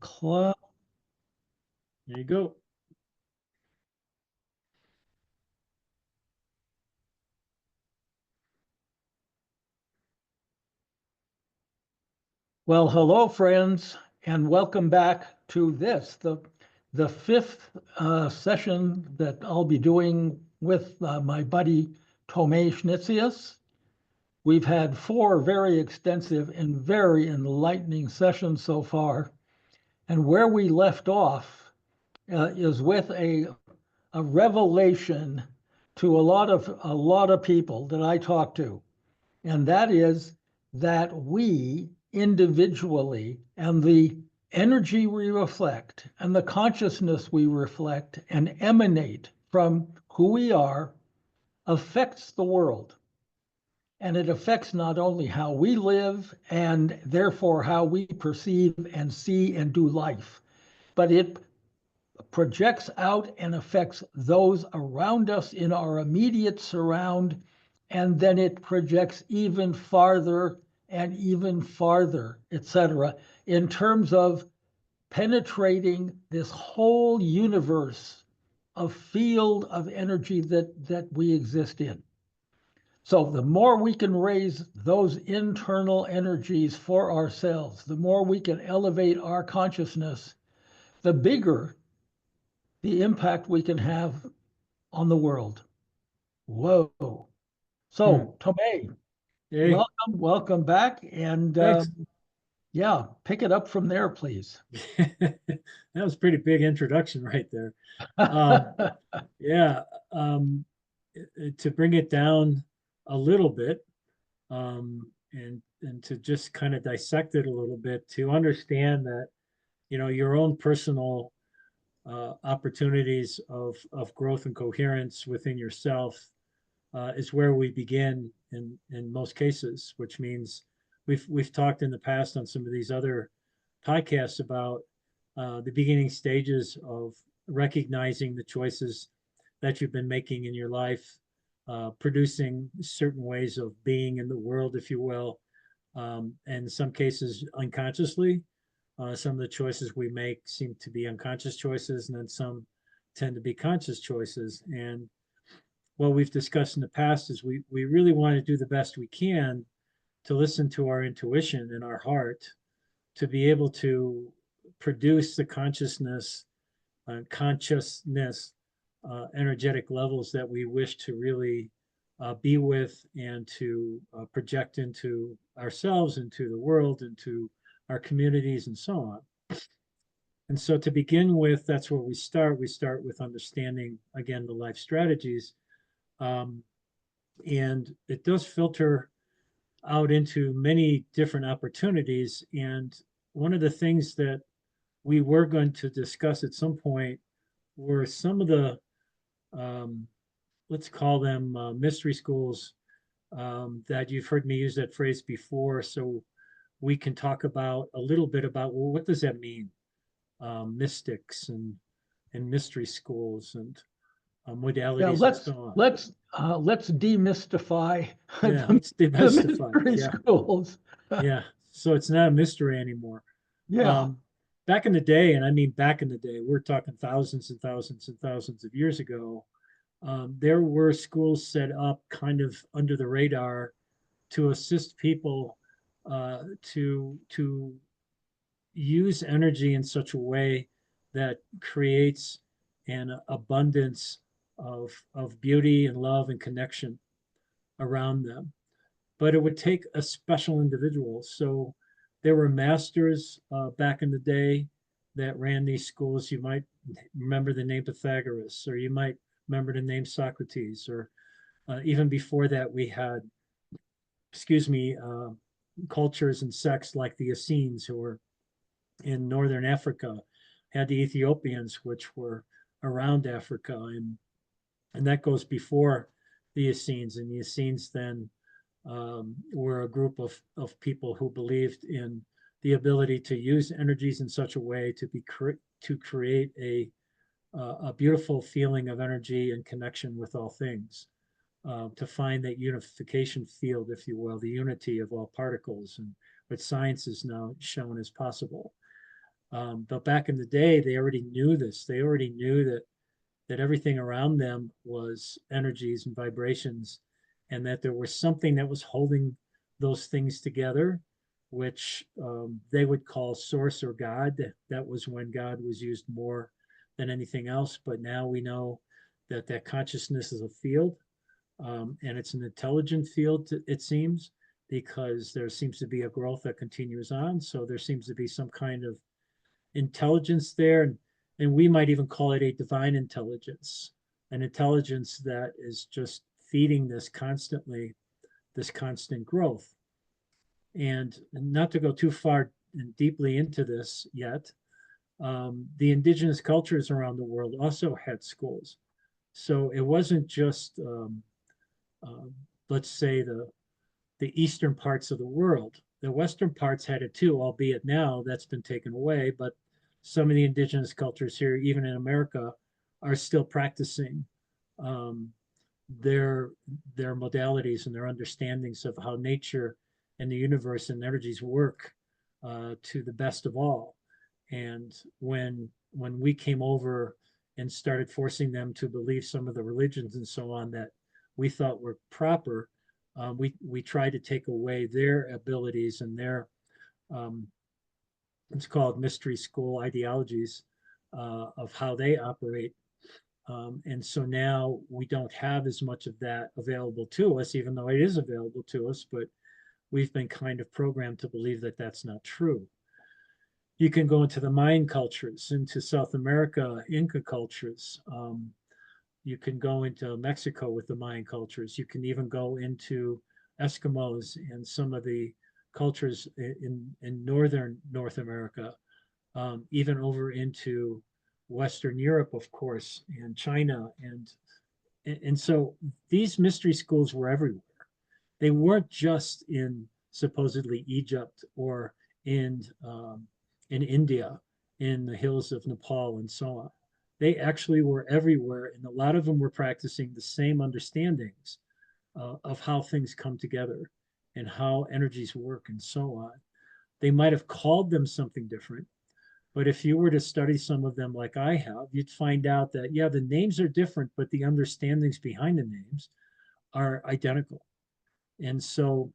Club. There you go. Well, hello, friends, and welcome back to the fifth session that I'll be doing with my buddy Tomei Schnitsius. We've had four very extensive and very enlightening sessions so far, and where we left off is with a revelation to a lot of people that I talk to, and that is that we individually and the energy we reflect and the consciousness we reflect and emanate from who we are affects the world. And it affects not only how we live and therefore how we perceive and see and do life, but it projects out and affects those around us in our immediate surround, and then it projects even farther and even farther, etc., in terms of penetrating this whole universe of field of energy that we exist in. So the more we can raise those internal energies for ourselves, the more we can elevate our consciousness, the bigger the impact we can have on the world. Whoa. So, Tomei, Hey, welcome back. And thanks. yeah, pick it up from there, please. That was a pretty big introduction right there. Um, yeah, to bring it down a little bit, and to just kind of dissect it a little bit, to understand that, your own personal opportunities of growth and coherence within yourself is where we begin in most cases, which means we've talked in the past on some of these other podcasts about the beginning stages of recognizing the choices that you've been making in your life, producing certain ways of being in the world, if you will, and in some cases unconsciously. Some of the choices we make seem to be unconscious choices, and then some tend to be conscious choices. And what we've discussed in the past is we really want to do the best we can to listen to our intuition and our heart to be able to produce the consciousness energetic levels that we wish to really be with and to project into ourselves, into the world, into our communities, and so on. And so to begin with, that's where we start. We start with understanding, again, the life strategies. Um, and it does filter out into many different opportunities. And one of the things that we were going to discuss at some point were some of the, um, let's call them mystery schools that you've heard me use that phrase before. So we can talk about a little bit about, well, what does that mean? Mystics and mystery schools and Yeah, modalities and so on. let's demystify Yeah, the, let's the demystify. mystery Yeah, schools. yeah. So it's not a mystery anymore. Yeah. Back in the day, and I mean back in the day, we're talking thousands and thousands and thousands of years ago, there were schools set up kind of under the radar to assist people to use energy in such a way that creates an abundance of beauty and love and connection around them. But it would take a special individual. So there were masters back in the day that ran these schools. You might remember the name Pythagoras, or you might remember the name Socrates, or even before that, we had, excuse me, cultures and sects like the Essenes, who were in northern Africa, had the Ethiopians, which were around Africa, and that goes before the Essenes. And the Essenes then were a group of people who believed in the ability to use energies in such a way to create a beautiful feeling of energy and connection with all things, to find that unification field, if you will, the unity of all particles, and what science is now shown as possible. But back in the day, they already knew this. They already knew that everything around them was energies and vibrations, and that there was something that was holding those things together, which they would call source or God. That was when God was used more than anything else. But now we know that consciousness is a field, and it's an intelligent field, it seems, because there seems to be a growth that continues on. So there seems to be some kind of intelligence there, and we might even call it a divine intelligence, an intelligence that is just feeding this constantly, this constant growth. And not to go too far and deeply into this yet, the indigenous cultures around the world also had schools. So it wasn't just, uh, let's say, the eastern parts of the world. The western parts had it too, albeit now that's been taken away. But some of the indigenous cultures here, even in America, are still practicing um, their their modalities and their understandings of how nature and the universe and energies work to the best of all. And when we came over and started forcing them to believe some of the religions and so on that we thought were proper, we tried to take away their abilities and their um, it's called mystery school ideologies of how they operate. And so now we don't have as much of that available to us, even though it is available to us, but we've been kind of programmed to believe that that's not true. You can go into the Mayan cultures, into South America, Inca cultures. You can go into Mexico with the Mayan cultures. You can even go into Eskimos and some of the cultures in northern North America, even over into Western Europe, of course, and China. And so these mystery schools were everywhere. They weren't just in supposedly Egypt or in India, in the hills of Nepal and so on. They actually were everywhere, and a lot of them were practicing the same understandings of how things come together and how energies work and so on. They might have called them something different, but if you were to study some of them like I have, you'd find out that, yeah, the names are different, but the understandings behind the names are identical. And so,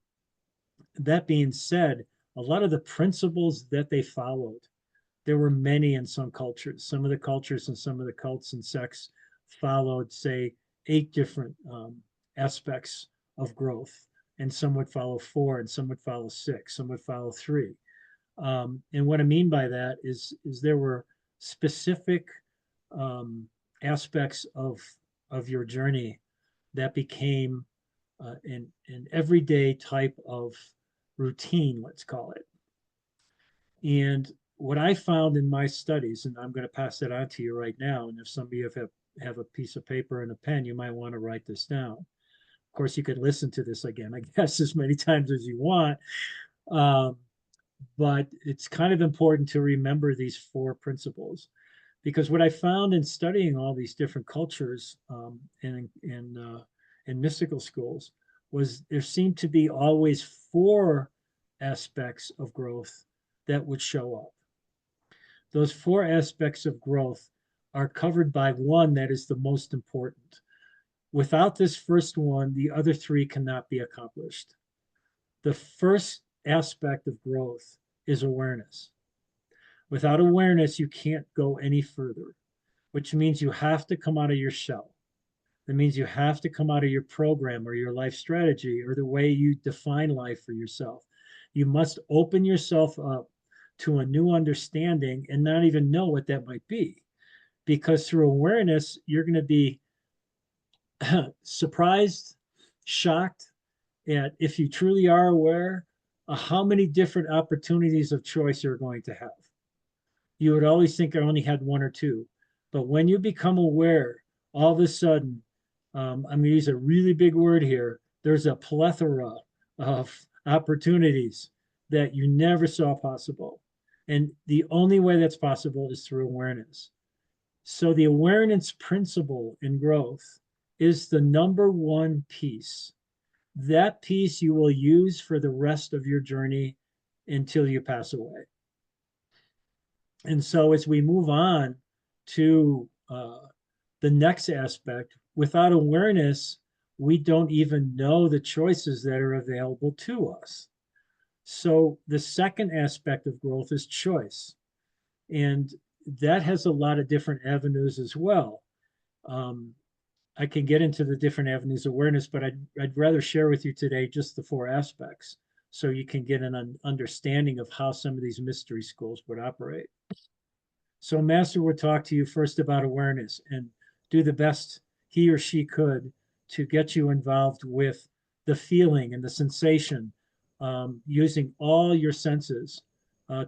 that being said, a lot of the principles that they followed, there were many in some cultures. Some of the cultures and some of the cults and sects followed, say, 8 different aspects of growth, and some would follow 4, and some would follow 6, some would follow 3. And what I mean by that is there were specific aspects of your journey that became an everyday type of routine, let's call it. And what I found in my studies, and I'm going to pass that on to you right now, and if some of you have a piece of paper and a pen, you might want to write this down. Of course, you could listen to this again, I guess, as many times as you want. But it's kind of important to remember these 4 principles, because what I found in studying all these different cultures in mystical schools was there seemed to be always 4 aspects of growth that would show up. Those 4 aspects of growth are covered by one that is the most important. Without this first one, the other 3 cannot be accomplished. The first aspect of growth is awareness. Without awareness, you can't go any further, which means you have to come out of your shell. That means you have to come out of your program or your life strategy or the way you define life for yourself. You must open yourself up to a new understanding and not even know what that might be. Because through awareness, you're going to be surprised, shocked at, if you truly are aware, how many different opportunities of choice you're going to have. You would always think I only had 1 or 2. But when you become aware, all of a sudden, I'm going to use a really big word here, there's a plethora of opportunities that you never saw possible. And the only way that's possible is through awareness. So the awareness principle in growth is the number 1 piece. That piece you will use for the rest of your journey until you pass away. And so as we move on to the next aspect, without awareness, we don't even know the choices that are available to us. So the second aspect of growth is choice. And that has a lot of different avenues as well. Um, I can get into the different avenues of awareness, but I'd rather share with you today just the four aspects so you can get an understanding of how some of these mystery schools would operate. So Master would talk to you first about awareness and do the best he or she could to get you involved with the feeling and the sensation, using all your senses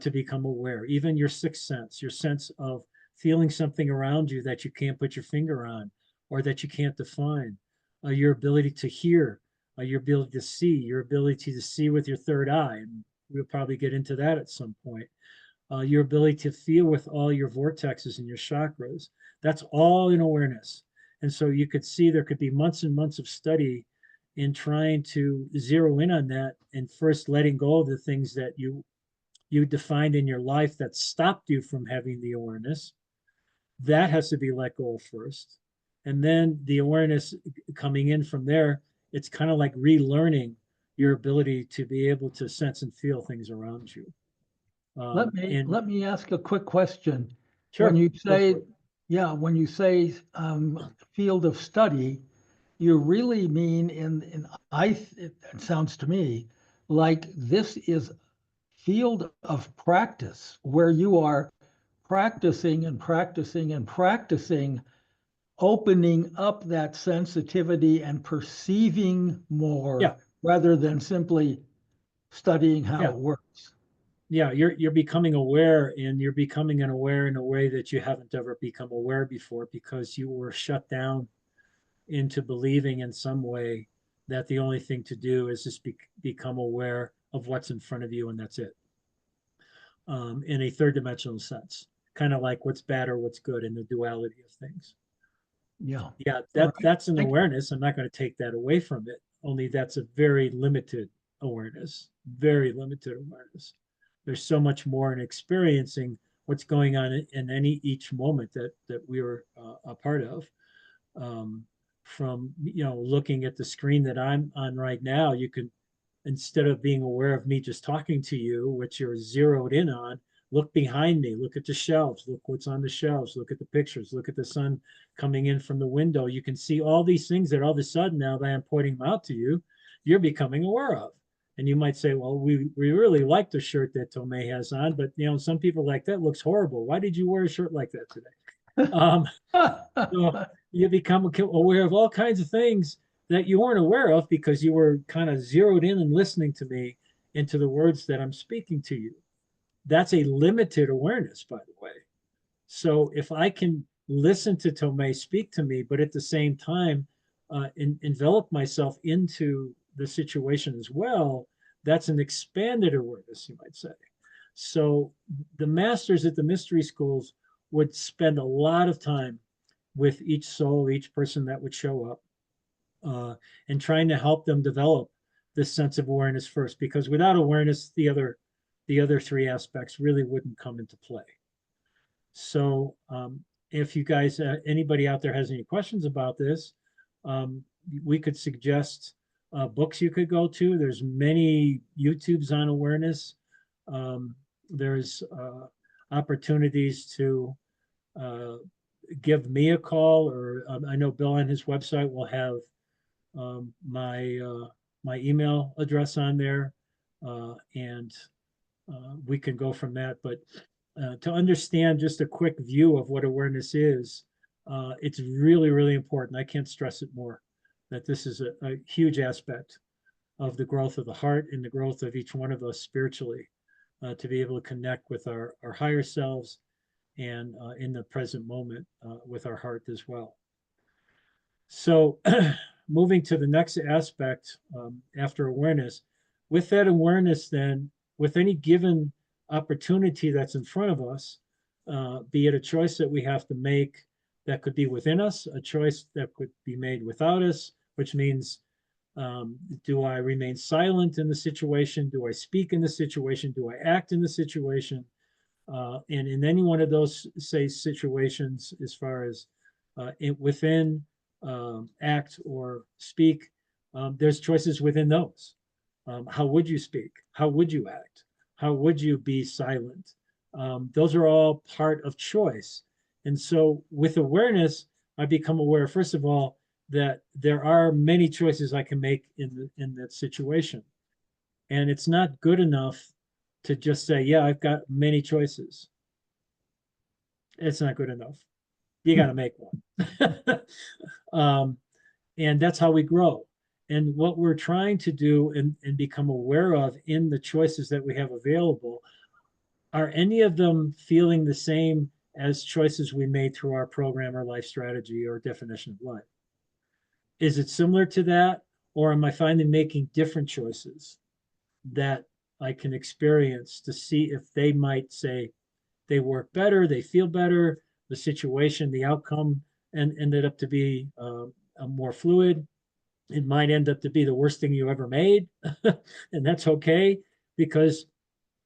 to become aware, even your sixth sense, your sense of feeling something around you that you can't put your finger on or that you can't define, your ability to hear, your ability to see, your ability to see with your third eye. And we'll probably get into that at some point. Your ability to feel with all your vortexes and your chakras. That's all in awareness. And so you could see there could be months and months of study in trying to zero in on that and first letting go of the things that you defined in your life that stopped you from having the awareness. That has to be let go of first. And then the awareness coming in from there, it's kind of like relearning your ability to be able to sense and feel things around you. And Let me ask a quick question. When sure, you go for say, it. yeah, when you say field of study, you really mean it sounds to me like this is field of practice where you are practicing and practicing and practicing, opening up that sensitivity and perceiving Yeah, more rather than simply studying how yeah, it works. yeah. You're becoming aware, and you're becoming an aware in a way that you haven't ever become aware before because you were shut down into believing in some way that the only thing to do is just become aware of what's in front of you, and that's it. In a third dimensional sense, kind of like what's bad or what's good in the duality of things. Yeah. Yeah, All right. that's an Thank you. awareness. I'm not going to take that away from it. Only that's a very limited awareness, very limited awareness. There's so much more in experiencing what's going on in any each moment that we are a part of. Um, from looking at the screen that I'm on right now, you can, instead of being aware of me just talking to you, which you're zeroed in on, look behind me, look at the shelves, look what's on the shelves, look at the pictures, look at the sun coming in from the window. You can see all these things that all of a sudden, now that I'm pointing them out to you, you're becoming aware of. And you might say, well, we really like the shirt that Tomei has on, but some people like that looks horrible. Why did you wear a shirt like that today? Um, so you become aware of all kinds of things that you weren't aware of because you were kind of zeroed in and listening to me into the words that I'm speaking to you. That's a limited awareness, by the way. So if I can listen to Tomei speak to me, but at the same time envelop myself into the situation as well, that's an expanded awareness, you might say. So the masters at the mystery schools would spend a lot of time with each soul, each person that would show up, and trying to help them develop this sense of awareness first. Because without awareness, the other three aspects really wouldn't come into play. So if you guys, anybody out there has any questions about this, we could suggest books you could go to. There's many YouTubes on awareness. There's opportunities to uh, give me a call, or I know Bill on his website will have my email address on there, and we can go from that. But to understand just a quick view of what awareness is, it's really, really important. I can't stress it more that this is a huge aspect of the growth of the heart and the growth of each one of us spiritually, to be able to connect with our higher selves and in the present moment with our heart as well. So, moving to the next aspect after awareness, with that awareness, then, with any given opportunity that's in front of us, be it a choice that we have to make that could be within us, a choice that could be made without us, which means, do I remain silent in the situation? Do I speak in the situation? Do I act in the situation? And in any one of those, say, situations, as far as within act or speak, there's choices within those. How would you speak? How would you act? How would you be silent? Those are all part of choice. And so with awareness, I become aware, first of all, that there are many choices I can make in that situation. And it's not good enough to just say, yeah, I've got many choices. It's not good enough. You got to make one. And that's how we grow. And what we're trying to do and become aware of in the choices that we have available, are any of them feeling the same as choices we made through our program or life strategy or definition of life? Is it similar to that? Or am I finally making different choices that I can experience to see if they might say they work better, they feel better, the situation, the outcome, and ended up to be a more fluid. It might end up to be the worst thing you ever made, and that's okay, because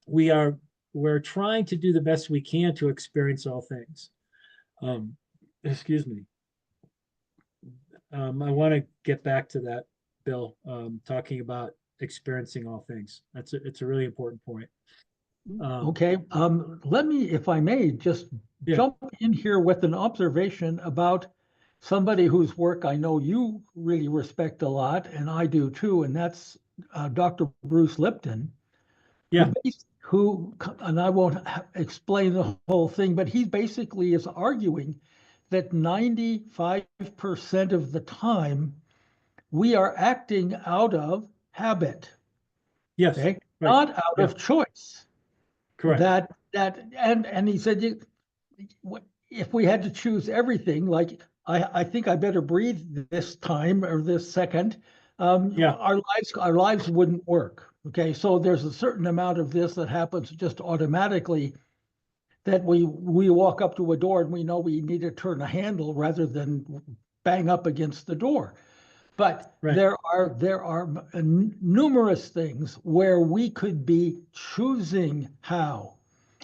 we're trying to do the best we can to experience all things. Excuse me. I want to get back to that, Bill, talking about experiencing all things. It's a really important point. Okay, let me, if I may, just Yeah. jump in here with an observation about somebody whose work I know you really respect a lot, and I do too, and that's Dr. Bruce Lipton. Yeah. And I won't explain the whole thing, but he basically is arguing that 95% of the time we are acting out of habit, Yes. okay, Right. not out Yeah. of choice. Correct. And he said, if we had to choose everything, like I think I better breathe this time or this second, Yeah. our lives wouldn't work. Okay, so there's a certain amount of this that happens just automatically, that we walk up to a door and we know we need to turn a handle rather than bang up against the door. But Right. there are numerous things where we could be choosing how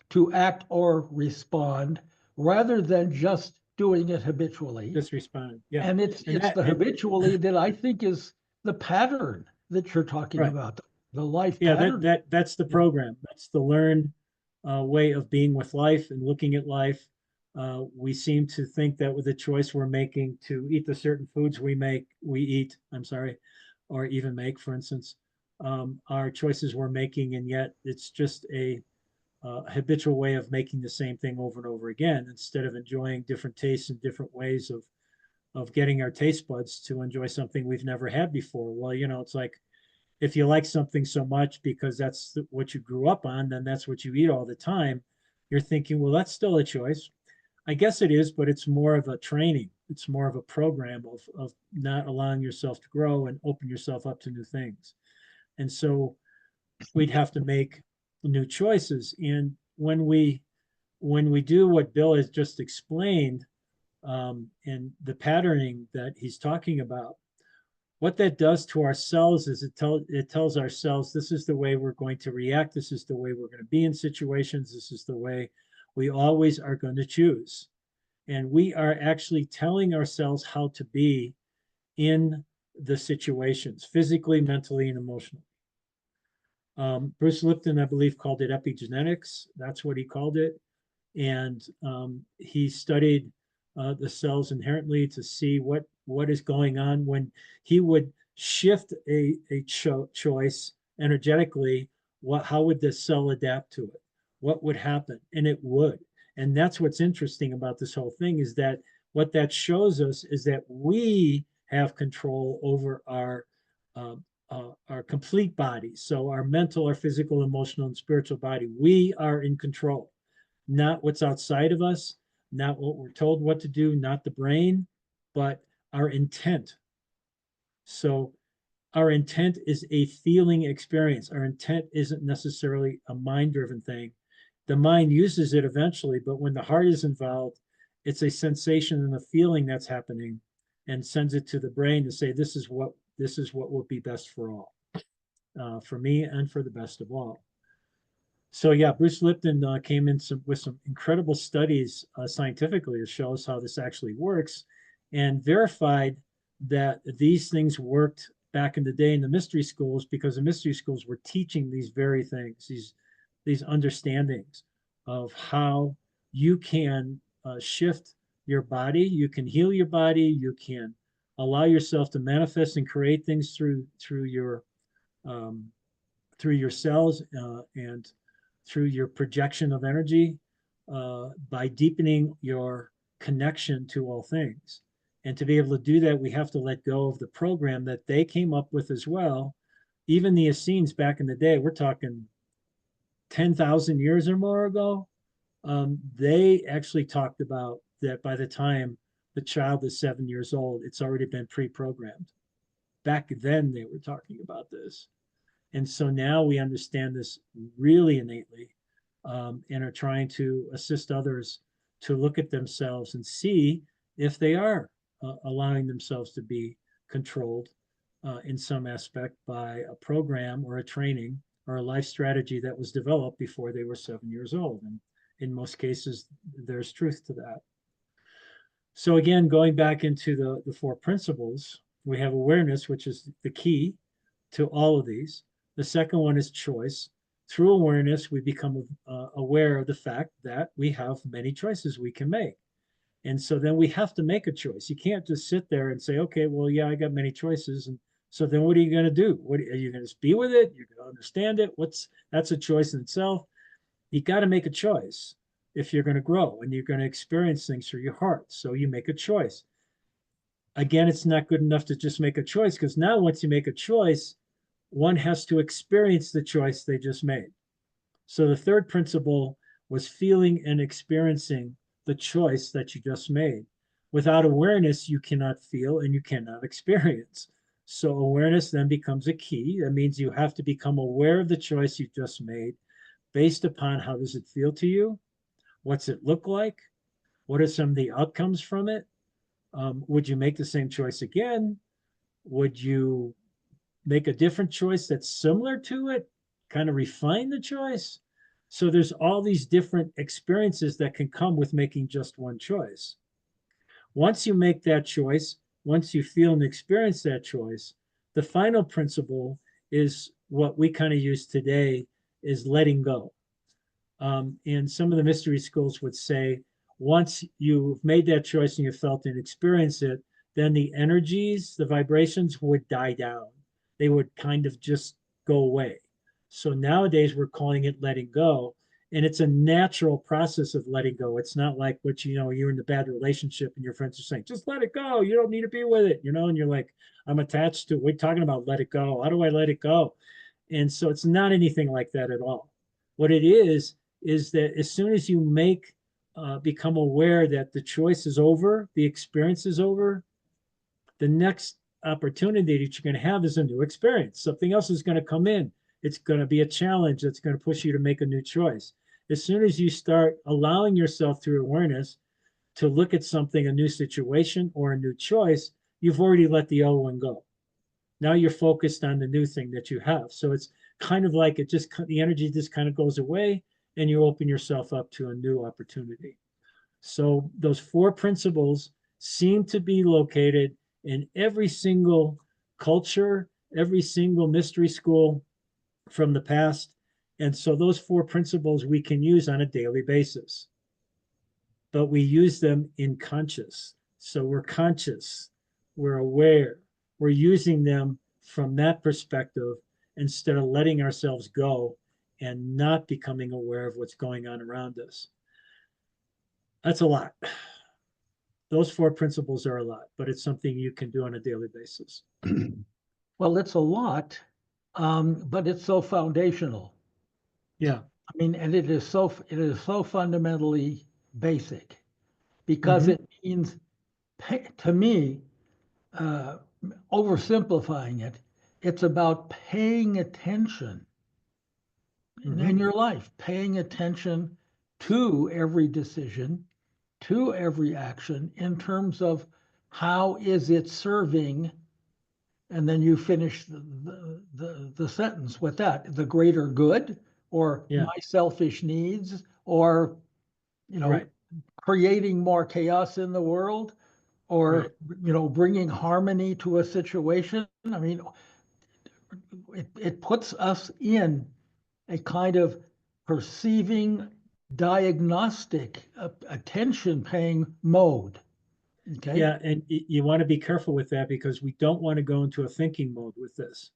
to act or respond rather than just doing it habitually. Just responding. Yeah. And it's And it's that the and habitually that I think is the pattern that you're talking right. about, the life Yeah, pattern. that's the program. That's the learned way of being with life and looking at life. We seem to think that with the choice we're making to eat the certain foods we eat, I'm sorry, or even make, for instance, our choices we're making, and yet it's just a habitual way of making the same thing over and over again, instead of enjoying different tastes and different ways of getting our taste buds to enjoy something we've never had before. Well, it's like, if you like something so much because that's what you grew up on, then that's what you eat all the time. You're thinking, well, that's still a choice. I guess it is, but it's more of a training. It's more of a program of not allowing yourself to grow and open yourself up to new things. And so we'd have to make new choices. And when we do what Bill has just explained, and the patterning that he's talking about, what that does to our cells is it tells our cells, this is the way we're going to react. This is the way we're going to be in situations. This is the way we always are going to choose. And we are actually telling ourselves how to be in the situations, physically, mentally, and emotionally. Bruce Lipton, I believe, called it epigenetics. That's what he called it. And he studied the cells inherently to see what is going on when he would shift a choice energetically. How would the cell adapt to it? What would happen? And it would. And that's what's interesting about this whole thing, is that what that shows us is that we have control over our complete body. So our mental, our physical, emotional, and spiritual body, we are in control. Not what's outside of us, not what we're told what to do, not the brain, but our intent. So our intent is a feeling experience. Our intent isn't necessarily a mind-driven thing. The mind uses it eventually, but when the heart is involved, it's a sensation and a feeling that's happening, and sends it to the brain to say, this is what will be best for all, for me and for the best of all. So yeah, Bruce Lipton came in with some incredible studies scientifically to show us how this actually works, and verified that these things worked back in the day in the mystery schools, because the mystery schools were teaching these very things, these understandings of how you can shift your body, you can heal your body, you can allow yourself to manifest and create things um, through your cells and through your projection of energy by deepening your connection to all things. And to be able to do that, we have to let go of the program that they came up with as well. Even the Essenes back in the day, we're talking 10,000 years or more ago, they actually talked about that by the time the child is 7 years old, it's already been pre-programmed. Back then, they were talking about this. And so now we understand this really innately, and are trying to assist others to look at themselves and see if they are allowing themselves to be controlled in some aspect by a program or a training or a life strategy that was developed before they were 7 years old. And in most cases, there's truth to that. So again, going back into the four principles, we have awareness, which is the key to all of these. The second one is choice. Through awareness, we become aware of the fact that we have many choices we can make. And so then we have to make a choice. You can't just sit there and say, okay, well, yeah, I got many choices. And so then what are you going to do? What are you going to just be with it? You're going to understand it. That's a choice in itself. You got to make a choice if you're going to grow and you're going to experience things through your heart. So you make a choice. Again, it's not good enough to just make a choice, because now once you make a choice, one has to experience the choice they just made. So the third principle was feeling and experiencing the choice that you just made. Without awareness, you cannot feel and you cannot experience. So awareness then becomes a key. That means you have to become aware of the choice you just made based upon how does it feel to you? What's it look like? What are some of the outcomes from it? Would you make the same choice again? Would you make a different choice that's similar to it? Kind of refine the choice? So there's all these different experiences that can come with making just one choice. Once you make that choice, once you feel and experience that choice, the final principle is what we kind of use today is letting go. And some of the mystery schools would say, once you've made that choice and you felt and experienced it, then the energies, the vibrations would die down. They would kind of just go away. So nowadays we're calling it letting go. And it's a natural process of letting go. It's not like what, you're in a bad relationship and your friends are saying, just let it go. You don't need to be with it, and you're like, I'm attached to it. We're talking about let it go. How do I let it go? And so it's not anything like that at all. What it is that as soon as you become aware that the choice is over, the experience is over, the next opportunity that you're going to have is a new experience. Something else is going to come in. It's going to be a challenge that's going to push you to make a new choice. As soon as you start allowing yourself through awareness to look at something, a new situation or a new choice, you've already let the old one go. Now you're focused on the new thing that you have. So it's kind of like the energy just kind of goes away and you open yourself up to a new opportunity. So those four principles seem to be located in every single culture, every single mystery school from the past. And so those four principles we can use on a daily basis, but we use them in conscious. So we're conscious, we're aware, we're using them from that perspective instead of letting ourselves go and not becoming aware of what's going on around us. That's a lot. Those four principles are a lot, but it's something you can do on a daily basis. Well, it's a lot, but it's so foundational. Yeah. I mean, and it is so fundamentally basic, because it means, to me, oversimplifying it, it's about paying attention in your life, paying attention to every decision, to every action in terms of how is it serving, and then you finish the sentence with that, the greater good or Yeah. my selfish needs, or, Right. creating more chaos in the world, Right. or, bringing harmony to a situation. I mean, it puts us in a kind of perceiving, diagnostic, attention paying mode. Okay. Yeah, and you want to be careful with that because we don't want to go into a thinking mode with this.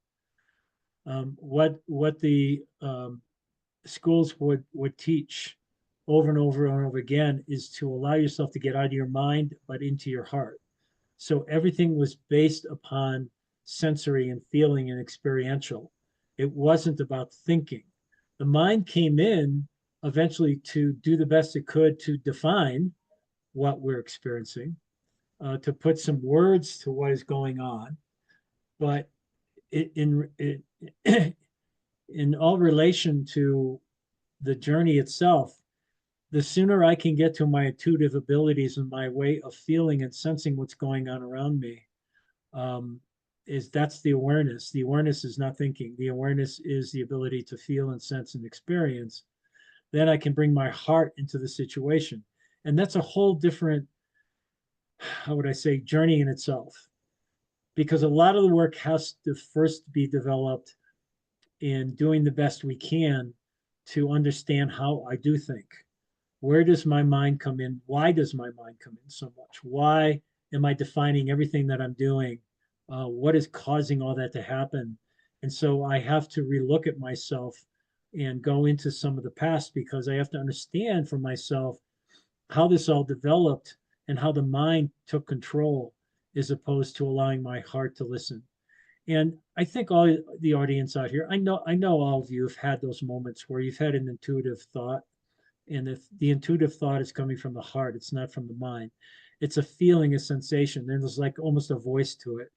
What the schools would teach over and over and over again is to allow yourself to get out of your mind but into your heart. So everything was based upon sensory and feeling and experiential. It wasn't about thinking. The mind came in eventually to do the best it could to define what we're experiencing, to put some words to what is going on. But in all relation to the journey itself, the sooner I can get to my intuitive abilities and my way of feeling and sensing what's going on around me, um, that's the awareness. The awareness is not thinking. The awareness is the ability to feel and sense and experience. Then I can bring my heart into the situation. And that's a whole different, how would I say, journey in itself. Because a lot of the work has to first be developed in doing the best we can to understand how I do think. Where does my mind come in? Why does my mind come in so much? Why am I defining everything that I'm doing? What is causing all that to happen? And so I have to relook at myself and go into some of the past because I have to understand for myself how this all developed and how the mind took control as opposed to allowing my heart to listen. And I think all the audience out here, I know all of you have had those moments where you've had an intuitive thought, and if the intuitive thought is coming from the heart, it's not from the mind. It's a feeling, a sensation. There's like almost a voice to it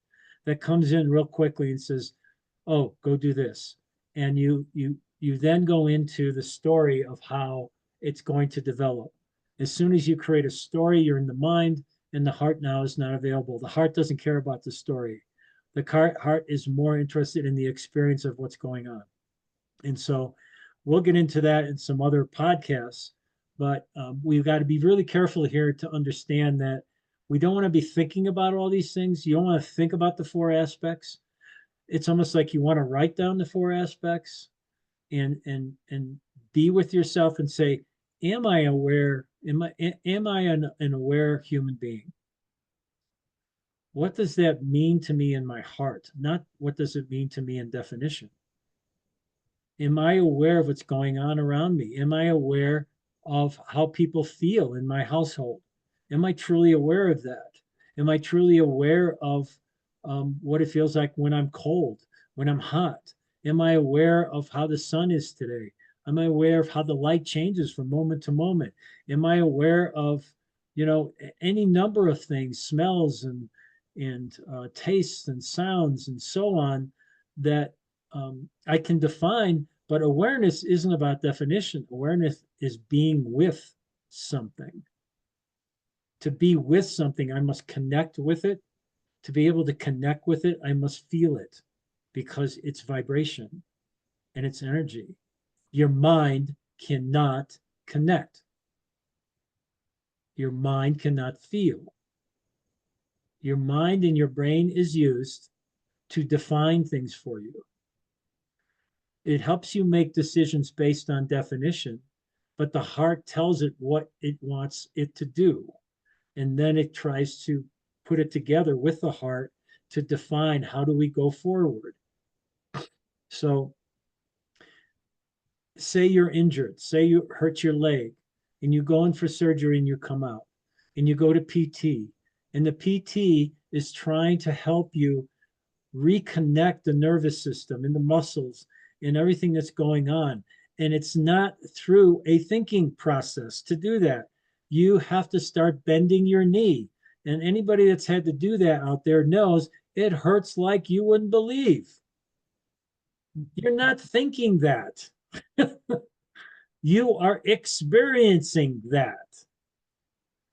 that comes in real quickly and says, "Oh, go do this," and you then go into the story of how it's going to develop. As soon as you create a story, you're in the mind, and the heart now is not available. The heart doesn't care about the story. The heart is more interested in the experience of what's going on. And so we'll get into that in some other podcasts, but we've got to be really careful here to understand that we don't want to be thinking about all these things. You don't want to think about the four aspects. It's almost like you want to write down the four aspects and be with yourself and say, am I aware? Am I an aware human being? What does that mean to me in my heart? Not what does it mean to me in definition? Am I aware of what's going on around me? Am I aware of how people feel in my household? Am I truly aware of that? Am I truly aware of what it feels like when I'm cold, when I'm hot? Am I aware of how the sun is today? Am I aware of how the light changes from moment to moment? Am I aware of, any number of things, smells and tastes and sounds and so on that I can define, but awareness isn't about definition. Awareness is being with something. To be with something, I must connect with it. To be able to connect with it, I must feel it because it's vibration and it's energy. Your mind cannot connect. Your mind cannot feel. Your mind and your brain is used to define things for you. It helps you make decisions based on definition, but the heart tells it what it wants it to do. And then it tries to put it together with the heart to define how do we go forward. So, say you're injured, say you hurt your leg, and you go in for surgery and you come out, and you go to PT, and the PT is trying to help you reconnect the nervous system and the muscles and everything that's going on. And it's not through a thinking process to do that. You have to start bending your knee. And anybody that's had to do that out there knows it hurts like you wouldn't believe. You're not thinking that. You are experiencing that.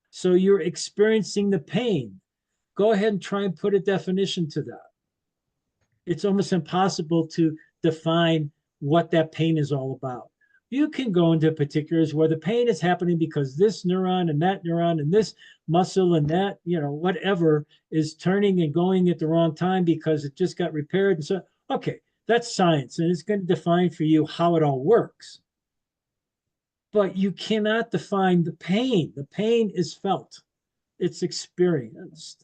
So you're experiencing the pain. Go ahead and try and put a definition to that. It's almost impossible to define what that pain is all about. You can go into particulars where the pain is happening because this neuron and this muscle and that, whatever is turning and going at the wrong time because it just got repaired. And so, okay, that's science, and it's going to define for you how it all works. But you cannot define the pain. The pain is felt, it's experienced.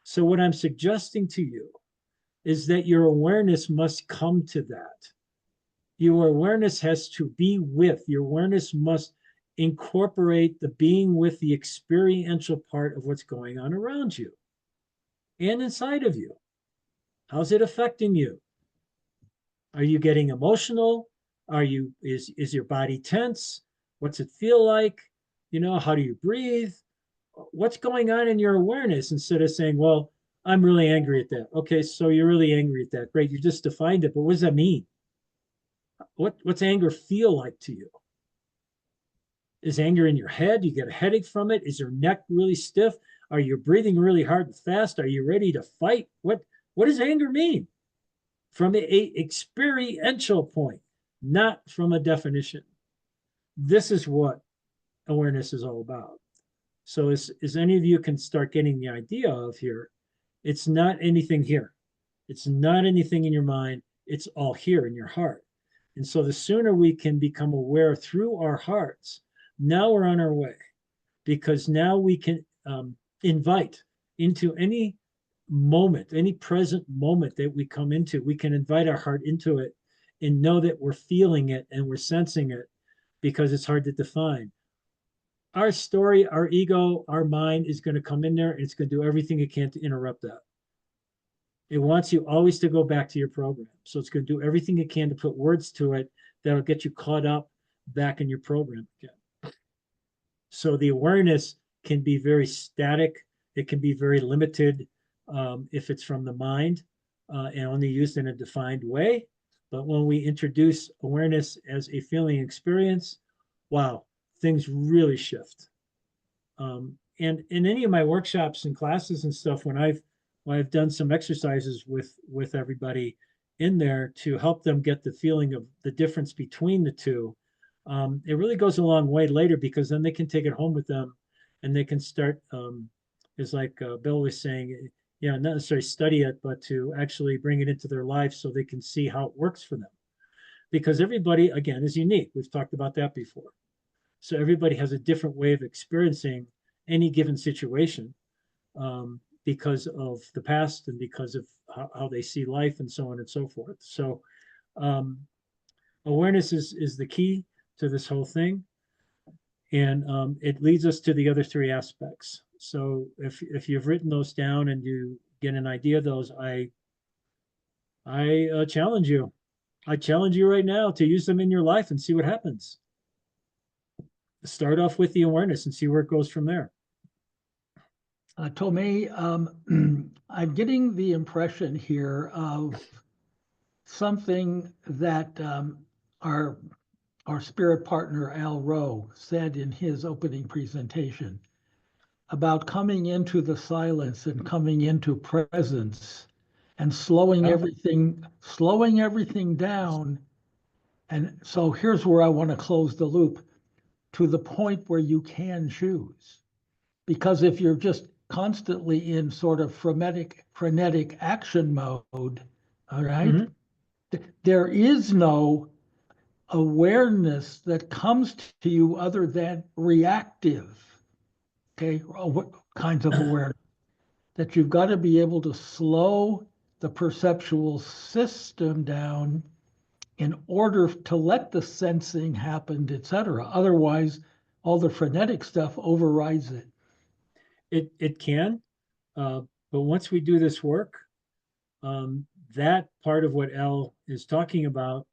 So what I'm suggesting to you is that your awareness must come to that. Your awareness has to be with, your awareness must incorporate the being with the experiential part of what's going on around you and inside of you. How's it affecting you? Are you getting emotional? Is your body tense? What's it feel like? How do you breathe? What's going on in your awareness, instead of saying, well, I'm really angry at that. Okay, so you're really angry at that. Great, you just defined it, but what does that mean? What's anger feel like to you? Is anger in your head? You get a headache from it? Is your neck really stiff? Are you breathing really hard and fast? Are you ready to fight? What does anger mean? From an experiential point, not from a definition. This is what awareness is all about. So as any of you can start getting the idea of here, it's not anything here. It's not anything in your mind. It's all here in your heart. And so the sooner we can become aware through our hearts, now we're on our way, because now we can invite into any moment, any present moment that we come into, we can invite our heart into it and know that we're feeling it and we're sensing it, because it's hard to define. Our story, our ego, our mind is going to come in there and it's going to do everything it can to interrupt that. It wants you always to go back to your program. So it's going to do everything it can to put words to it that'll get you caught up back in your program again. So the awareness can be very static. It can be very limited if it's from the mind and only used in a defined way. But when we introduce awareness as a feeling experience, wow, things really shift. And in any of my workshops and classes and stuff, when I've done some exercises with everybody in there to help them get the feeling of the difference between the two, it really goes a long way later, because then they can take it home with them and they can start, is like Bill was saying, not necessarily study it, but to actually bring it into their life so they can see how it works for them. Because everybody, again, is unique. We've talked about that before. So everybody has a different way of experiencing any given situation because of the past and because of how they see life and so on and so forth. So awareness is the key to this whole thing. And it leads us to the other three aspects. So if you've written those down and you get an idea of those, I challenge you. I challenge you right now to use them in your life and see what happens. Start off with the awareness and see where it goes from there. Tomei, I'm getting the impression here of something that our spirit partner, Al Rowe, said in his opening presentation about coming into the silence and coming into presence and slowing everything down. And so here's where I want to close the loop, to the point where you can choose. Because if you're just constantly in sort of frenetic action mode, all right, there is no awareness that comes to you other than reactive, okay, what kinds of awareness, that you've got to be able to slow the perceptual system down in order to let the sensing happen, etc. Otherwise, all the frenetic stuff overrides it. It can, but once we do this work, that part of what Al is talking about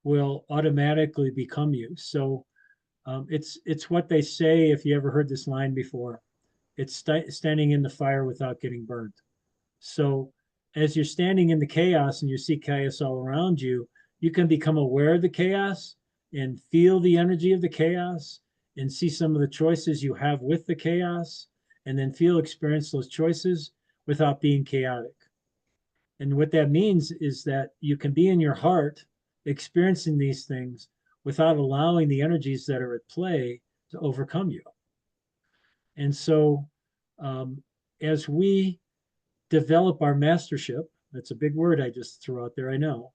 will automatically become you. So it's what they say, if you ever heard this line before, it's standing in the fire without getting burned. So as you're standing in the chaos and you see chaos all around you, you can become aware of the chaos and feel the energy of the chaos and see some of the choices you have with the chaos, and then experience those choices without being chaotic. And what that means is that you can be in your heart experiencing these things without allowing the energies that are at play to overcome you. And so as we develop our mastership, that's a big word I just threw out there, I know.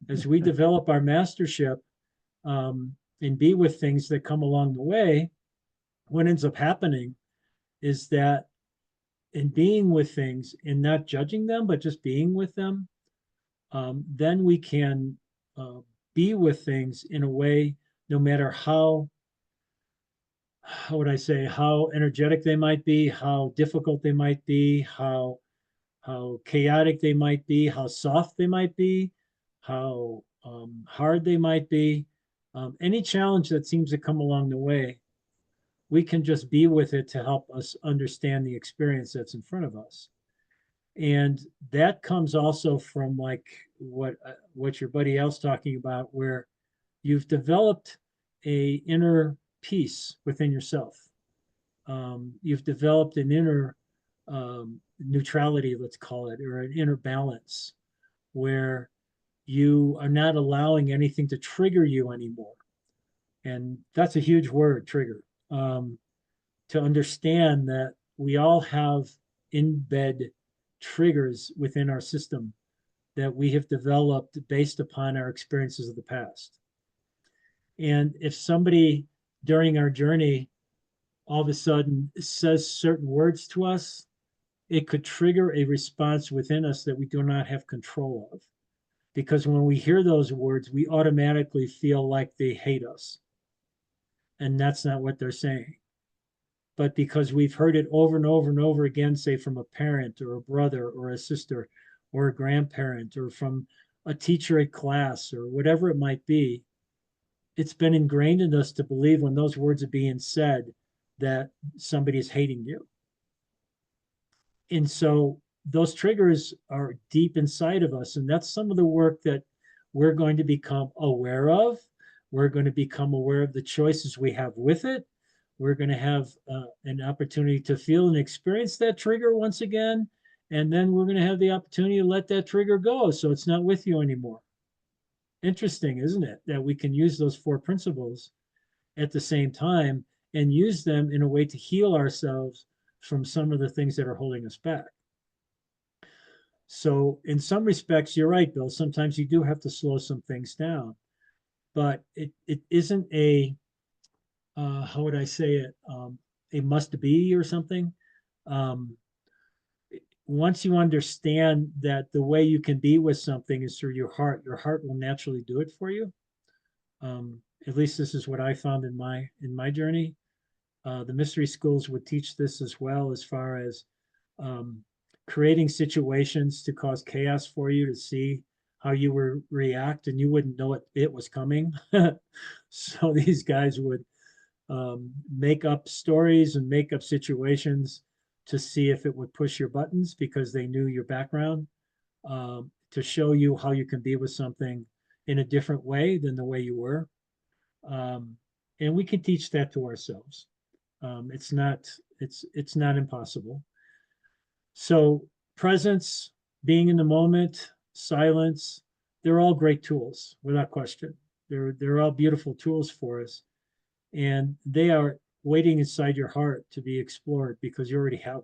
As we develop our mastership and be with things that come along the way, what ends up happening is that in being with things and not judging them, but just being with them, then we can be with things in a way, no matter how would I say, how energetic they might be, how difficult they might be, how chaotic they might be, how soft they might be, how hard they might be. Any challenge that seems to come along the way, we can just be with it to help us understand the experience that's in front of us. And that comes also from like what your buddy else talking about, where you've developed a inner peace within yourself. You've developed an inner neutrality, let's call it, or an inner balance, where you are not allowing anything to trigger you anymore. And that's a huge word, trigger. To understand that we all have in bed triggers within our system that we have developed based upon our experiences of the past. And if somebody during our journey all of a sudden says certain words to us, it could trigger a response within us that we do not have control of. Because when we hear those words, we automatically feel like they hate us. And that's not what they're saying. But because we've heard it over and over and over again, say from a parent or a brother or a sister or a grandparent or from a teacher at class or whatever it might be, it's been ingrained in us to believe when those words are being said that somebody is hating you. And so those triggers are deep inside of us. And that's some of the work that we're going to become aware of. We're going to become aware of the choices we have with it. We're going to have an opportunity to feel and experience that trigger once again. And then we're going to have the opportunity to let that trigger go so it's not with you anymore. Interesting, isn't it? That we can use those 4 principles at the same time and use them in a way to heal ourselves from some of the things that are holding us back. So in some respects, you're right, Bill. Sometimes you do have to slow some things down, but it isn't a, how would I say it, a must be or something. Once you understand that the way you can be with something is through your heart will naturally do it for you. At least this is what I found in my journey. The mystery schools would teach this as well, as far as creating situations to cause chaos for you to see how you would react, and you wouldn't know it was coming. So these guys would make up stories and make up situations to see if it would push your buttons, because they knew your background, to show you how you can be with something in a different way than the way you were. And we can teach that to ourselves. It's not impossible. So presence, being in the moment, silence, they're all great tools without question. They're all beautiful tools for us, and they are waiting inside your heart to be explored because you already have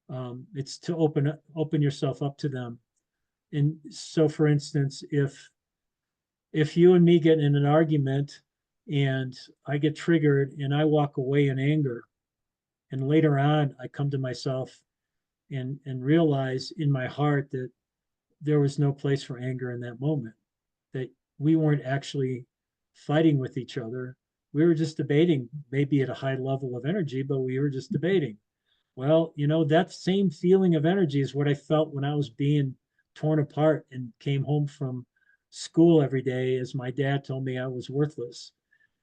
them. It's to open yourself up to them. And so, for instance, if you and me get in an argument and I get triggered and I walk away in anger, and later on I come to myself and realize in my heart that there was no place for anger in that moment, that we weren't actually fighting with each other. We were just debating, maybe at a high level of energy, but we were just debating. Well, that same feeling of energy is what I felt when I was being torn apart and came home from school every day as my dad told me I was worthless.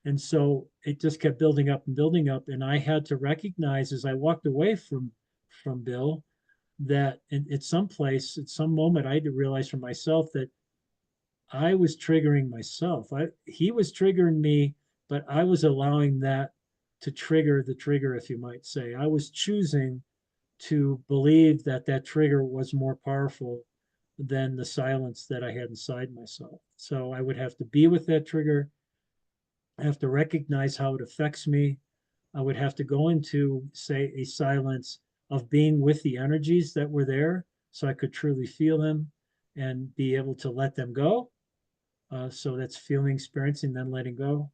And so it just kept building up and building up. And I had to recognize as I walked away from Bill that at some place, at some moment, I had to realize for myself that I was triggering myself. He was triggering me, but I was allowing that to trigger the trigger, if you might say. I was choosing to believe that that trigger was more powerful than the silence that I had inside myself. So I would have to be with that trigger I have to recognize how it affects me. I would have to go into, say, a silence of being with the energies that were there so I could truly feel them and be able to let them go. So that's feeling, experiencing, then letting go.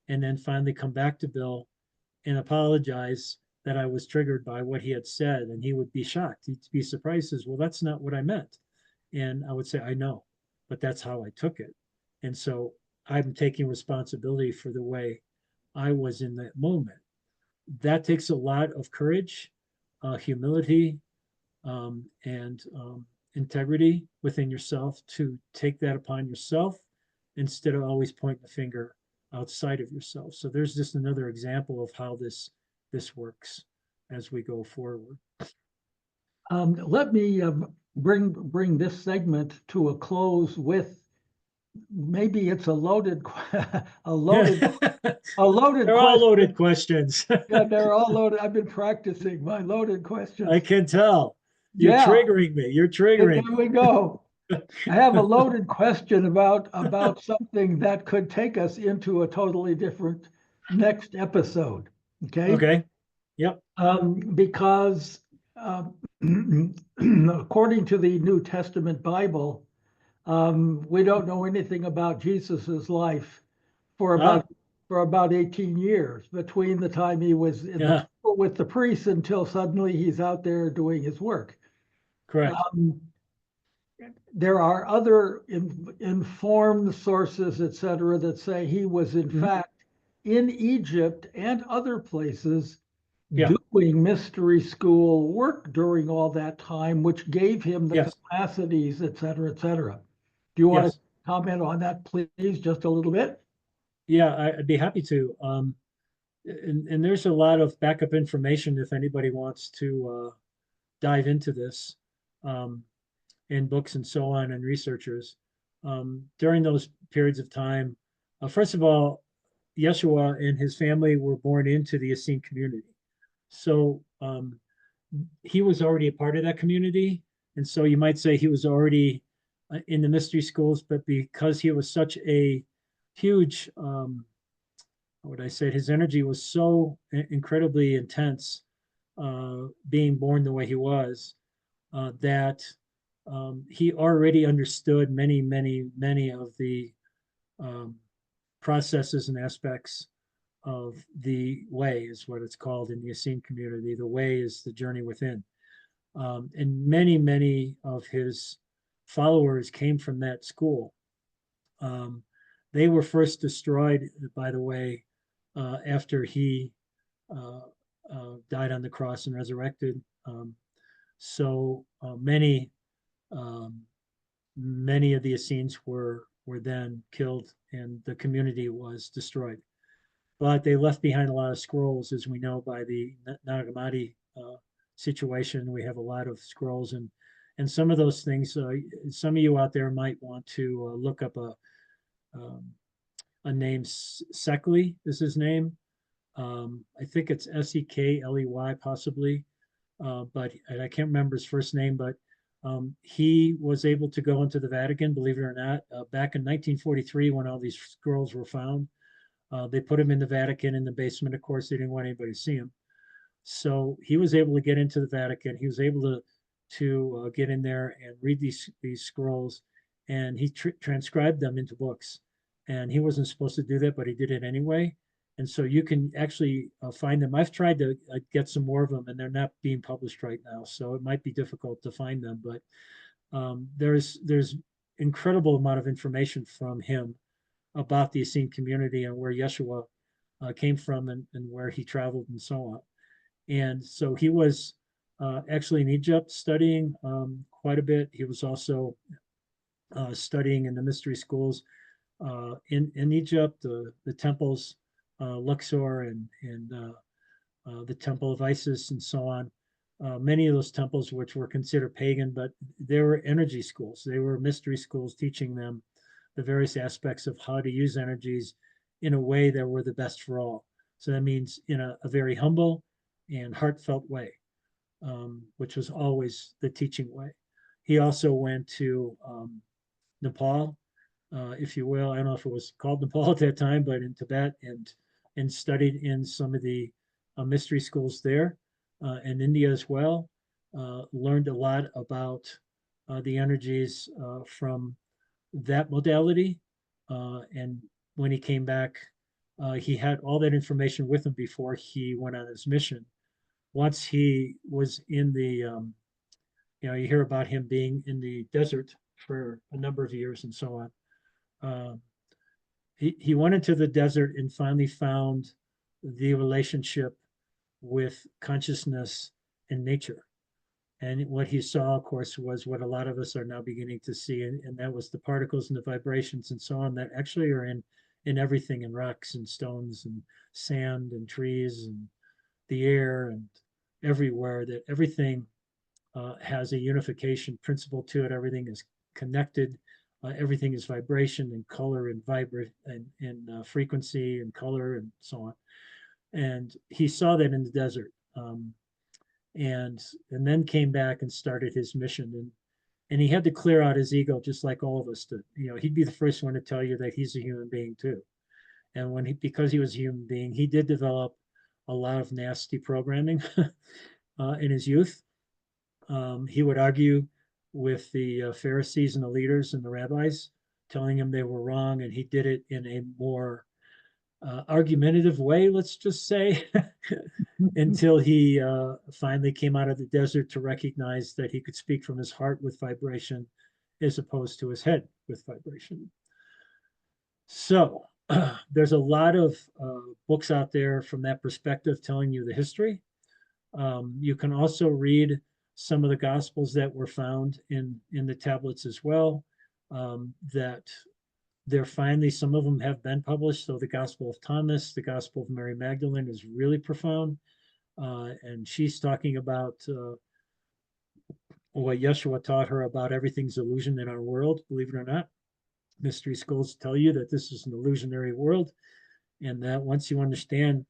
And then finally come back to Bill and apologize that I was triggered by what he had said. And he would be shocked. He'd be surprised, says, well, that's not what I meant. And I would say, I know, but that's how I took it. And so I'm taking responsibility for the way I was in that moment. That takes a lot of courage, humility, and integrity within yourself to take that upon yourself instead of always pointing the finger outside of yourself. So there's just another example of how this works as we go forward. Let me bring this segment to a close with, maybe it's a loaded a loaded They're all question. loaded questions. Yeah, they're all loaded. I've been practicing my loaded questions. I can tell. You're Yeah. triggering me. You're triggering. There we go. I have a loaded question about something that could take us into a totally different next episode. Okay. Okay. Yep. Because according to the New Testament Bible, we don't know anything about Jesus's life for about 18 years, between the time he was in Yeah. with the priests until suddenly he's out there doing his work. Correct. There are other informed sources, et cetera, that say he was in fact in Egypt and other places doing mystery school work during all that time, which gave him the capacities, et cetera, et cetera. Do you want to comment on that, please, just a little bit? Yeah, I'd be happy to. And there's a lot of backup information if anybody wants to dive into this, in books and so on, and researchers. During those periods of time, first of all, Yeshua and his family were born into the Essene community. So he was already a part of that community. And so you might say he was already in the mystery schools, but because he was such a huge, what I said, his energy was so incredibly intense, being born the way he was, that he already understood many of the processes and aspects of the way, is what it's called in the Essene community. The way is the journey within. And many of his followers came from that school. They were first destroyed, by the way, after he died on the cross and resurrected. So many of the Essenes were then killed, and the community was destroyed. But they left behind a lot of scrolls, as we know by the Nag Hammadi situation. We have a lot of scrolls, and some of those things. Some of you out there might want to look up a name. Sekley is his name. I think it's Sekley possibly, but I can't remember his first name. But he was able to go into the Vatican, believe it or not, back in 1943 when all these scrolls were found. They put him in the Vatican in the basement. Of course, they didn't want anybody to see him. So he was able to get into the Vatican. He was able to get in there and read these scrolls, and he transcribed them into books. And he wasn't supposed to do that, but he did it anyway. And so you can actually find them. I've tried to get some more of them, and they're not being published right now. So it might be difficult to find them, but there's incredible amount of information from him about the Essene community and where Yeshua came from, and where he traveled and so on. And so he was actually in Egypt studying quite a bit. He was also studying in the mystery schools in Egypt, the temples, Luxor and the Temple of Isis and so on. Many of those temples, which were considered pagan, but they were energy schools. They were mystery schools teaching them the various aspects of how to use energies in a way that were the best for all. So that means in a very humble and heartfelt way, which was always the teaching way. He also went to Nepal if you will. I don't know if it was called Nepal at that time, but in Tibet, and studied in some of the mystery schools there, and India as well. Learned a lot about the energies from that modality. And when he came back, he had all that information with him before he went on his mission. Once he was in the, you hear about him being in the desert for a number of years and so on. He went into the desert and finally found the relationship with consciousness and nature. And what he saw, of course, was what a lot of us are now beginning to see, and that was the particles and the vibrations and so on that actually are in everything, in rocks and stones and sand and trees and the air and everywhere, that everything has a unification principle to it. Everything is connected. Everything is vibration and color and frequency and color and so on. And he saw that in the desert. And then came back and started his mission, and he had to clear out his ego, just like all of us did. He'd be the first one to tell you that he's a human being too. And because he was a human being, he did develop a lot of nasty programming in his youth. He would argue with the Pharisees and the leaders and the rabbis, telling him they were wrong, and he did it in a more argumentative way, let's just say, until he finally came out of the desert to recognize that he could speak from his heart with vibration as opposed to his head with vibration. So there's a lot of books out there from that perspective telling you the history. You can also read some of the gospels that were found in the tablets as well, that they're finally, some of them have been published. So the Gospel of Thomas, the Gospel of Mary Magdalene is really profound. And she's talking about what Yeshua taught her about everything's illusion in our world, believe it or not. Mystery schools tell you that this is an illusionary world, and that once you understand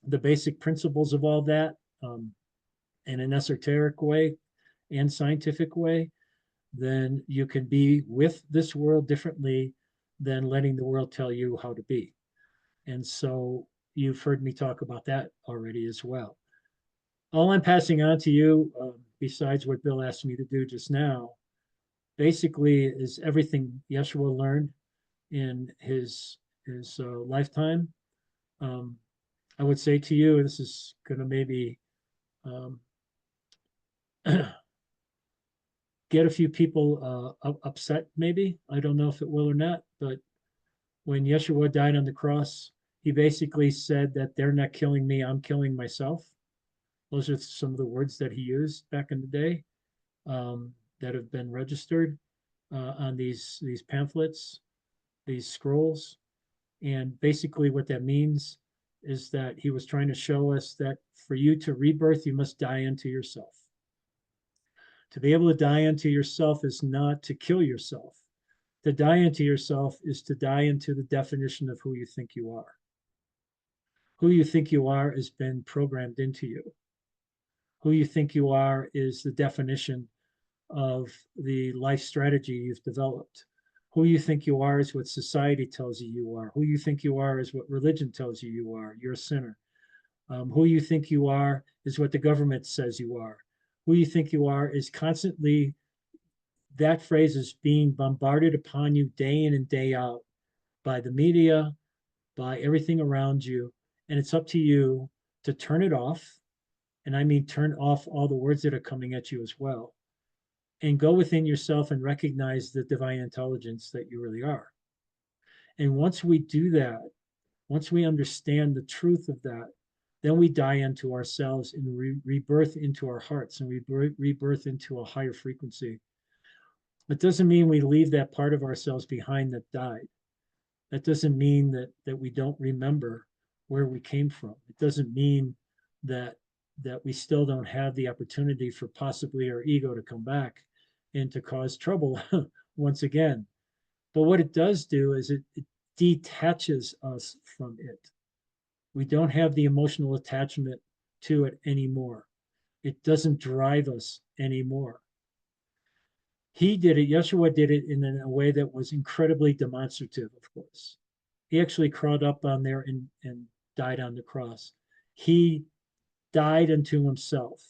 the basic principles of all that, in an esoteric way and scientific way, then you can be with this world differently than letting the world tell you how to be. And so you've heard me talk about that already as well. All I'm passing on to you, besides what Bill asked me to do just now, basically is everything Yeshua learned in his lifetime. I would say to you, this is going to maybe get a few people upset, maybe. I don't know if it will or not, but when Yeshua died on the cross, he basically said that they're not killing me, I'm killing myself. Those are some of the words that he used back in the day, that have been registered on these pamphlets, these scrolls. And basically what that means is that he was trying to show us that for you to rebirth, you must die unto yourself. To be able to die unto yourself is not to kill yourself. To die unto yourself is to die into the definition of who you think you are. Who you think you are has been programmed into you. Who you think you are is the definition of the life strategy you've developed. Who you think you are is what society tells you you are. Who you think you are is what religion tells you you are. You're a sinner. Who you think you are is what the government says you are. Who you think you are is constantly, that phrase is being bombarded upon you day in and day out by the media, by everything around you. And it's up to you to turn it off. And I mean, turn off all the words that are coming at you as well. And go within yourself and recognize the divine intelligence that you really are. And once we do that, once we understand the truth of that, then we die into ourselves and rebirth into our hearts, and we rebirth into a higher frequency. It doesn't mean we leave that part of ourselves behind that died. That doesn't mean that we don't remember where we came from. It doesn't mean that we still don't have the opportunity for possibly our ego to come back and to cause trouble once again. But what it does do is it detaches us from it. We don't have the emotional attachment to it anymore. It doesn't drive us anymore. He did it, Yeshua did it in a way that was incredibly demonstrative, of course. He actually crawled up on there and died on the cross. He died unto himself.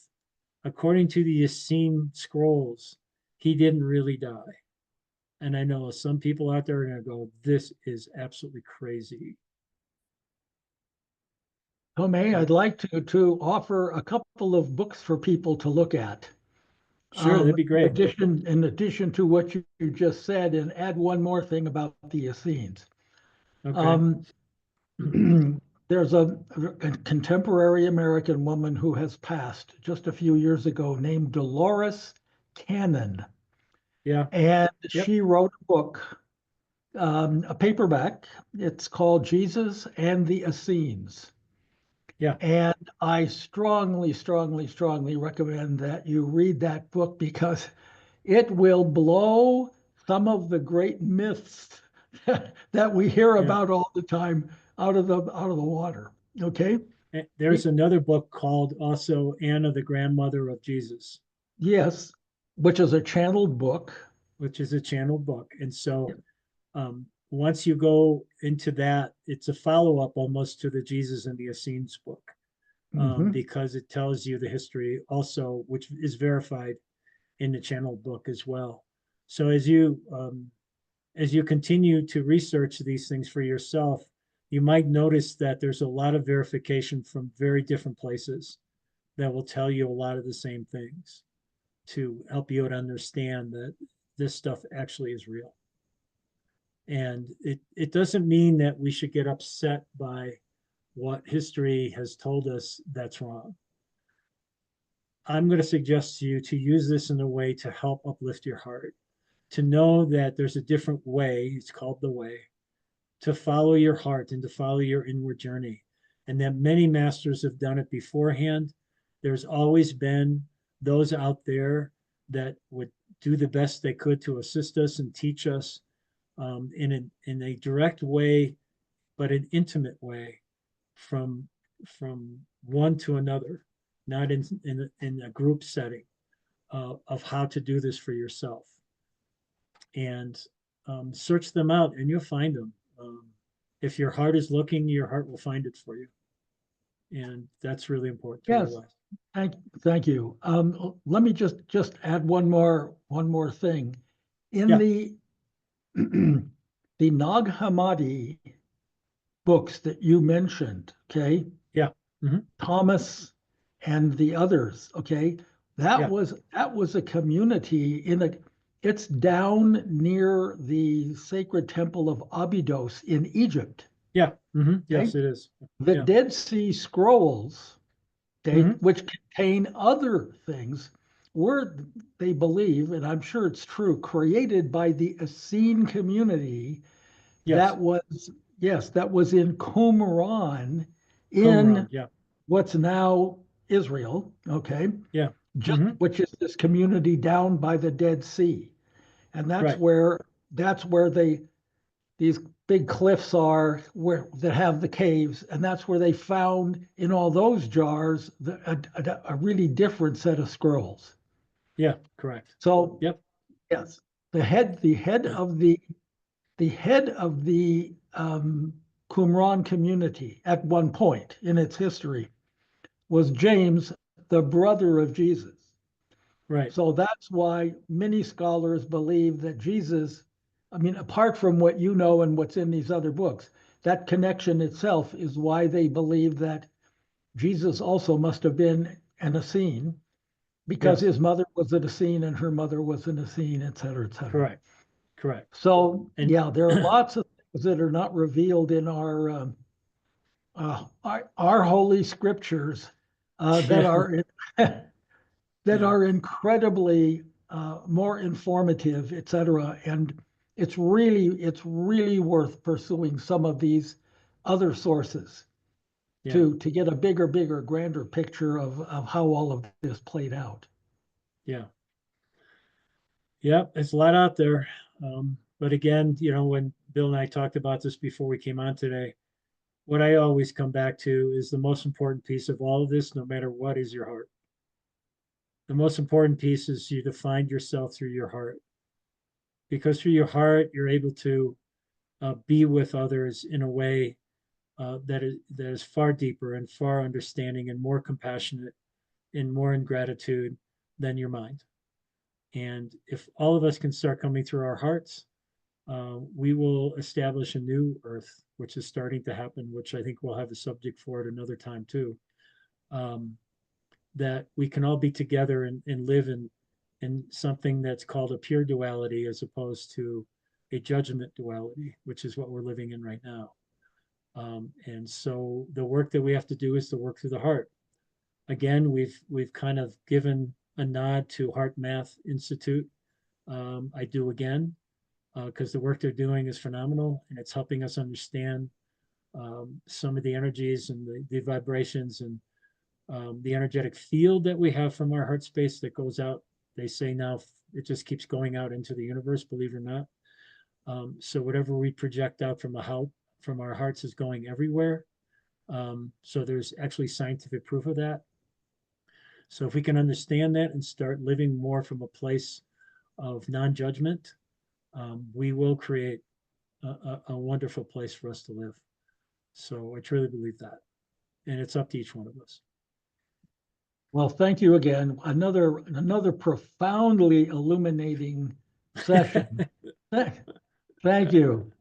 According to the Essene scrolls, he didn't really die. And I know some people out there are going to go, this is absolutely crazy. Tomei, I'd like to offer a couple of books for people to look at. Sure, that'd be great. In addition to what you just said, and add one more thing about the Essenes. Okay. There's a contemporary American woman who has passed just a few years ago named Dolores Cannon. Yeah. And Yep. she wrote a book, a paperback. It's called Jesus and the Essenes. Yeah. And I strongly, strongly, strongly recommend that you read that book because it will blow some of the great myths that we hear Yeah. about all the time out of the water. Okay. There's another book called also Anna, the grandmother of Jesus. Yes, which is a channeled book. Which is a channeled book. And so once you go into that, it's a follow-up almost to the Jesus and the Essenes book, because it tells you the history also, which is verified in the channeled book as well. So as you continue to research these things for yourself, you might notice that there's a lot of verification from very different places that will tell you a lot of the same things to help you to understand that this stuff actually is real. And it doesn't mean that we should get upset by what history has told us that's wrong. I'm going to suggest to you to use this in a way to help uplift your heart, to know that there's a different way, it's called the way, to follow your heart and to follow your inward journey. And that many masters have done it beforehand. There's always been those out there that would do the best they could to assist us and teach us in a direct way, but an intimate way from one to another, not in a group setting of how to do this for yourself. And search them out and you'll find them. If your heart is looking, your heart will find it for you. And that's really important to Yes. realize. Thank you. Let me just add one more thing. In the the Nag Hammadi books that you mentioned, okay? Yeah. Thomas and the others, okay? That was a community it's down near the sacred temple of Abydos in Egypt. Yeah. Yes, it is. The Dead Sea Scrolls, which contain other things, were, they believe, and I'm sure it's true, created by the Essene community. That was in Qumran, in what's now Israel, okay? Yeah. Which is this community down by the Dead Sea. And that's where these big cliffs are that have the caves, and that's where they found in all those jars a really different set of scrolls. Yeah, correct. So yes, the head of the Qumran community at one point in its history was James, the brother of Jesus. Right. So that's why many scholars believe that Jesus, I mean, apart from what you know and what's in these other books, that connection itself is why they believe that Jesus also must have been an Essene, because his mother was an Essene and her mother was an Essene, et cetera, et cetera. Correct. So there are lots of things that are not revealed in our holy scriptures that are that are incredibly more informative, et cetera. And it's really worth pursuing some of these other sources to get a bigger, grander picture of how all of this played out. Yeah. Yeah, there's a lot out there. But again, when Bill and I talked about this before we came on today, what I always come back to is the most important piece of all of this, no matter what, is your heart. The most important piece is you to find yourself through your heart. because through your heart, you're able to be with others in a way that is far deeper and far understanding and more compassionate and more in gratitude than your mind. And if all of us can start coming through our hearts, we will establish a new earth, which is starting to happen, which I think we'll have a subject for at another time too. That we can all be together and live in something that's called a pure duality as opposed to a judgment duality, which is what we're living in right now. And so the work that we have to do is to work through the heart. Again, we've kind of given a nod to Heart Math Institute. I do again, because the work they're doing is phenomenal, and it's helping us understand some of the energies and the vibrations and the energetic field that we have from our heart space that goes out. They say now it just keeps going out into the universe, believe it or not. So whatever we project out from our hearts is going everywhere. So there's actually scientific proof of that. So if we can understand that and start living more from a place of non-judgment, we will create a wonderful place for us to live. So I truly believe that. And it's up to each one of us. Well, thank you again. Another profoundly illuminating session. Thank you.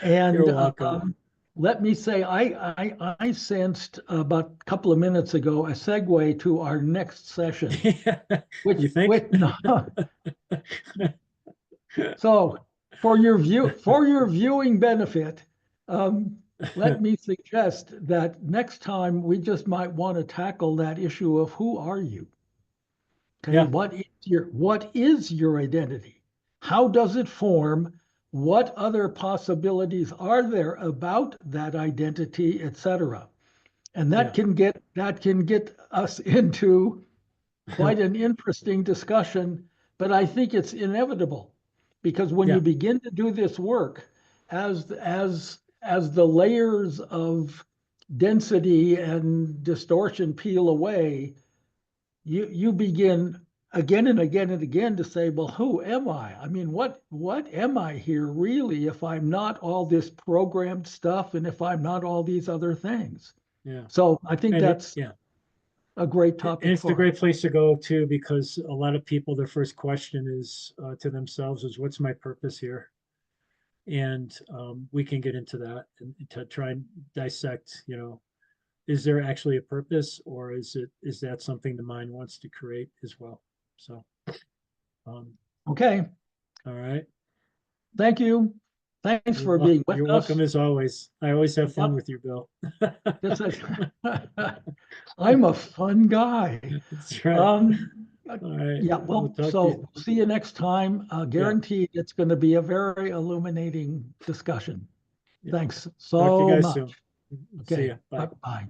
And You're welcome. let me say, I sensed about a couple of minutes ago a segue to our next session. You think? No. So for your viewing benefit, let me suggest that next time we just might want to tackle that issue of who are you? Okay, Yeah. what is your identity? How does it form? What other possibilities are there about that identity, etc.? And that can get us into quite an interesting discussion, but I think it's inevitable because when you begin to do this work, as the layers of density and distortion peel away, you begin again and again and again to say, well, who am I? I mean, what am I here really if I'm not all this programmed stuff and if I'm not all these other things? Yeah. So I think that's a great topic. And it's a great place to go too, because a lot of people, their first question is to themselves is, what's my purpose here? And we can get into that and to try and dissect, is there actually a purpose, or is that something the mind wants to create as well? So, okay. All right. Thank you. Thanks for being with us. You're welcome as always. I always have fun with you, Bill. I'm a fun guy. That's right. All right. Yeah, well, so see you next time. Guaranteed it's going to be a very illuminating discussion. Thanks so much. Soon. Okay. See ya. Bye. Bye.